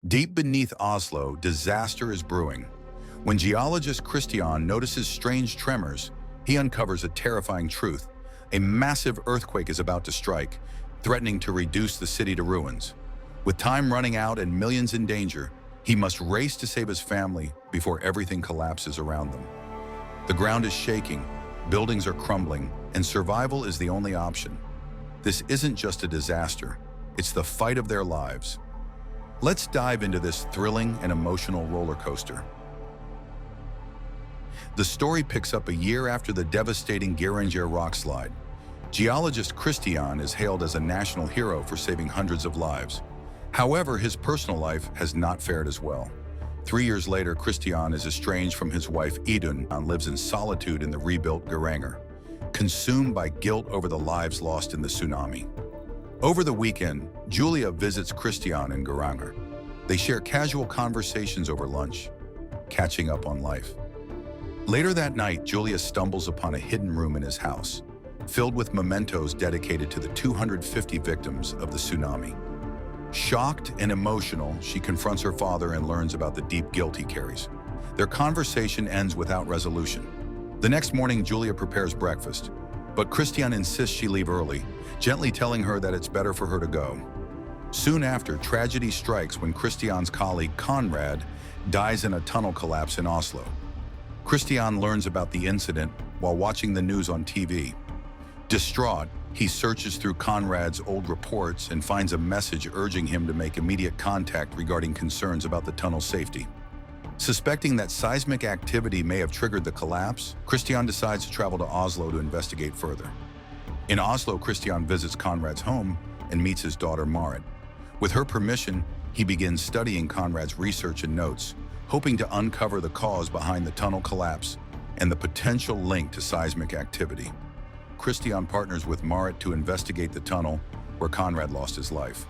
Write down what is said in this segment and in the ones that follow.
Deep beneath Oslo, disaster is brewing. When geologist Christian notices strange tremors, he uncovers a terrifying truth. A massive earthquake is about to strike, threatening to reduce the city to ruins. With time running out and millions in danger, he must race to save his family before everything collapses around them. The ground is shaking, buildings are crumbling, and survival is the only option. This isn't just a disaster, it's the fight of their lives. Let's dive into this thrilling and emotional roller coaster. The story picks up a year after the devastating Geiranger rockslide. Geologist Christian is hailed as a national hero for saving hundreds of lives. However, his personal life has not fared as well. 3 years later, Christian is estranged from his wife Idun and lives in solitude in the rebuilt Geiranger, consumed by guilt over the lives lost in the tsunami. Over the weekend, Julia visits Christian in Geiranger. They share casual conversations over lunch, catching up on life. Later that night, Julia stumbles upon a hidden room in his house, filled with mementos dedicated to the 250 victims of the tsunami. Shocked and emotional, she confronts her father and learns about the deep guilt he carries. Their conversation ends without resolution. The next morning, Julia prepares breakfast, but Christian insists she leave early, gently telling her that it's better for her to go. Soon after, tragedy strikes when Christian's colleague Conrad dies in a tunnel collapse in Oslo. Christian learns about the incident while watching the news on TV. Distraught, he searches through Conrad's old reports and finds a message urging him to make immediate contact regarding concerns about the tunnel's safety. Suspecting that seismic activity may have triggered the collapse, Christian decides to travel to Oslo to investigate further. In Oslo, Christian visits Conrad's home and meets his daughter Marit. With her permission, he begins studying Conrad's research and notes, hoping to uncover the cause behind the tunnel collapse and the potential link to seismic activity. Christian partners with Marit to investigate the tunnel where Conrad lost his life.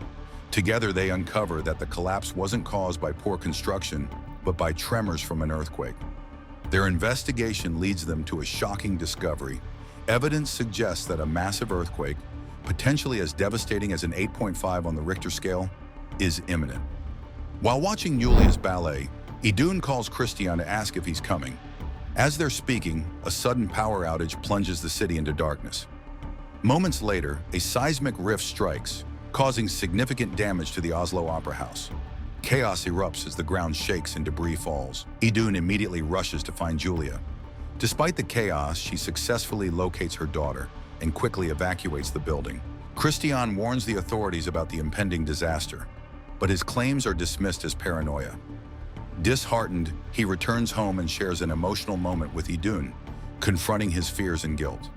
Together, they uncover that the collapse wasn't caused by poor construction, but by tremors from an earthquake. Their investigation leads them to a shocking discovery. Evidence suggests that a massive earthquake, potentially as devastating as an 8.5 on the Richter scale, is imminent. While watching Julia's ballet, Idun calls Christian to ask if he's coming. As they're speaking, a sudden power outage plunges the city into darkness. Moments later, a seismic rift strikes, causing significant damage to the Oslo Opera House. Chaos erupts as the ground shakes and debris falls. Idun immediately rushes to find Julia. Despite the chaos, she successfully locates her daughter and quickly evacuates the building. Christian warns the authorities about the impending disaster, but his claims are dismissed as paranoia. Disheartened, he returns home and shares an emotional moment with Idun, confronting his fears and guilt.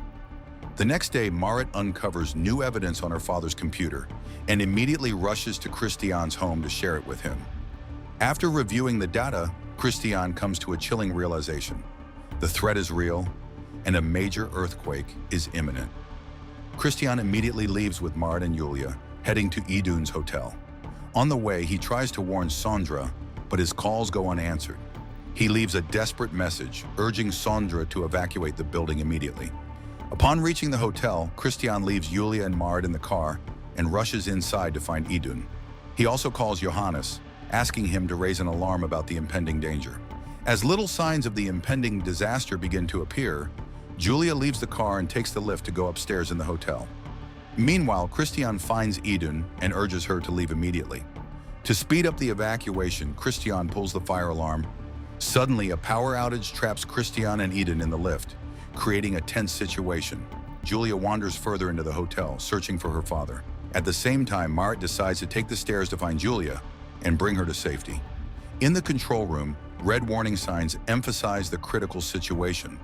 The next day, Marit uncovers new evidence on her father's computer and immediately rushes to Christian's home to share it with him. After reviewing the data, Christian comes to a chilling realization. The threat is real, and a major earthquake is imminent. Christian immediately leaves with Marit and Julia, heading to Idun's hotel. On the way, he tries to warn Sondra, but his calls go unanswered. He leaves a desperate message, urging Sondra to evacuate the building immediately. Upon reaching the hotel, Christian leaves Julia and Marit in the car and rushes inside to find Idun. He also calls Johannes, asking him to raise an alarm about the impending danger. As little signs of the impending disaster begin to appear, Julia leaves the car and takes the lift to go upstairs in the hotel. Meanwhile, Christian finds Idun and urges her to leave immediately. To speed up the evacuation, Christian pulls the fire alarm. Suddenly, a power outage traps Christian and Idun in the lift, creating a tense situation. Julia wanders further into the hotel, searching for her father. At the same time, Marit decides to take the stairs to find Julia and bring her to safety. In the control room, red warning signs emphasize the critical situation.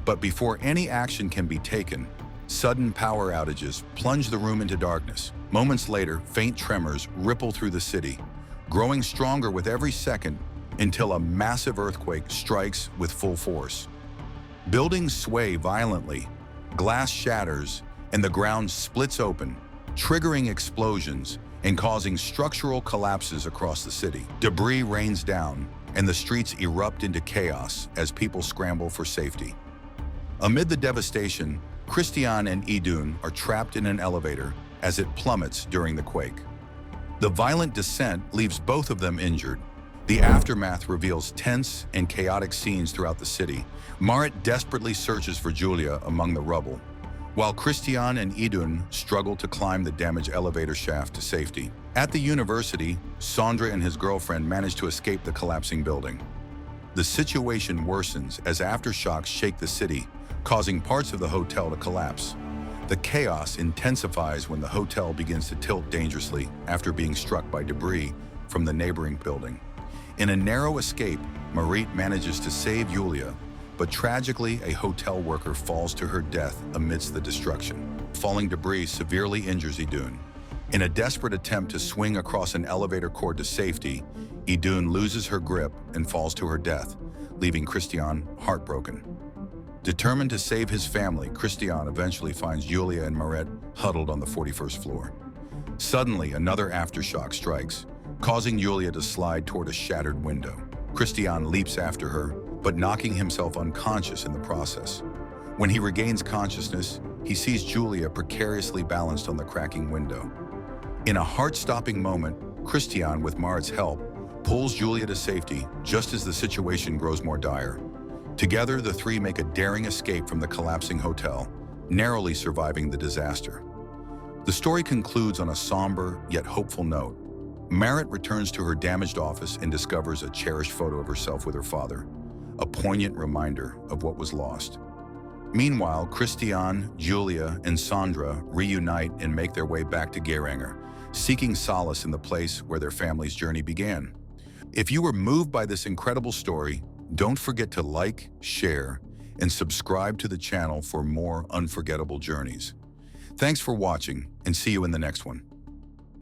But before any action can be taken, sudden power outages plunge the room into darkness. Moments later, faint tremors ripple through the city, growing stronger with every second until a massive earthquake strikes with full force. Buildings sway violently, glass shatters, and the ground splits open, triggering explosions and causing structural collapses across the city. Debris rains down, and the streets erupt into chaos as people scramble for safety. Amid the devastation, Christian and Idun are trapped in an elevator as it plummets during the quake. The violent descent leaves both of them injured. The aftermath reveals tense and chaotic scenes throughout the city. Marit desperately searches for Julia among the rubble, while Christian and Idun struggle to climb the damaged elevator shaft to safety. At the university, Sandra and his girlfriend manage to escape the collapsing building. The situation worsens as aftershocks shake the city, causing parts of the hotel to collapse. The chaos intensifies when the hotel begins to tilt dangerously after being struck by debris from the neighboring building. In a narrow escape, Marit manages to save Julia, but tragically a hotel worker falls to her death amidst the destruction. Falling debris severely injures Idun. In a desperate attempt to swing across an elevator cord to safety, Idun loses her grip and falls to her death, leaving Christian heartbroken. Determined to save his family, Christian eventually finds Julia and Marit huddled on the 41st floor. Suddenly, another aftershock strikes, causing Julia to slide toward a shattered window. Christian leaps after her, but knocking himself unconscious in the process. When he regains consciousness, he sees Julia precariously balanced on the cracking window. In a heart-stopping moment, Christian, with Marit's help, pulls Julia to safety just as the situation grows more dire. Together, the three make a daring escape from the collapsing hotel, narrowly surviving the disaster. The story concludes on a somber yet hopeful note. Marit returns to her damaged office and discovers a cherished photo of herself with her father, a poignant reminder of what was lost. Meanwhile, Christian, Julia, and Sandra reunite and make their way back to Geiranger, seeking solace in the place where their family's journey began. If you were moved by this incredible story, don't forget to like, share, and subscribe to the channel for more unforgettable journeys. Thanks for watching, and see you in the next one.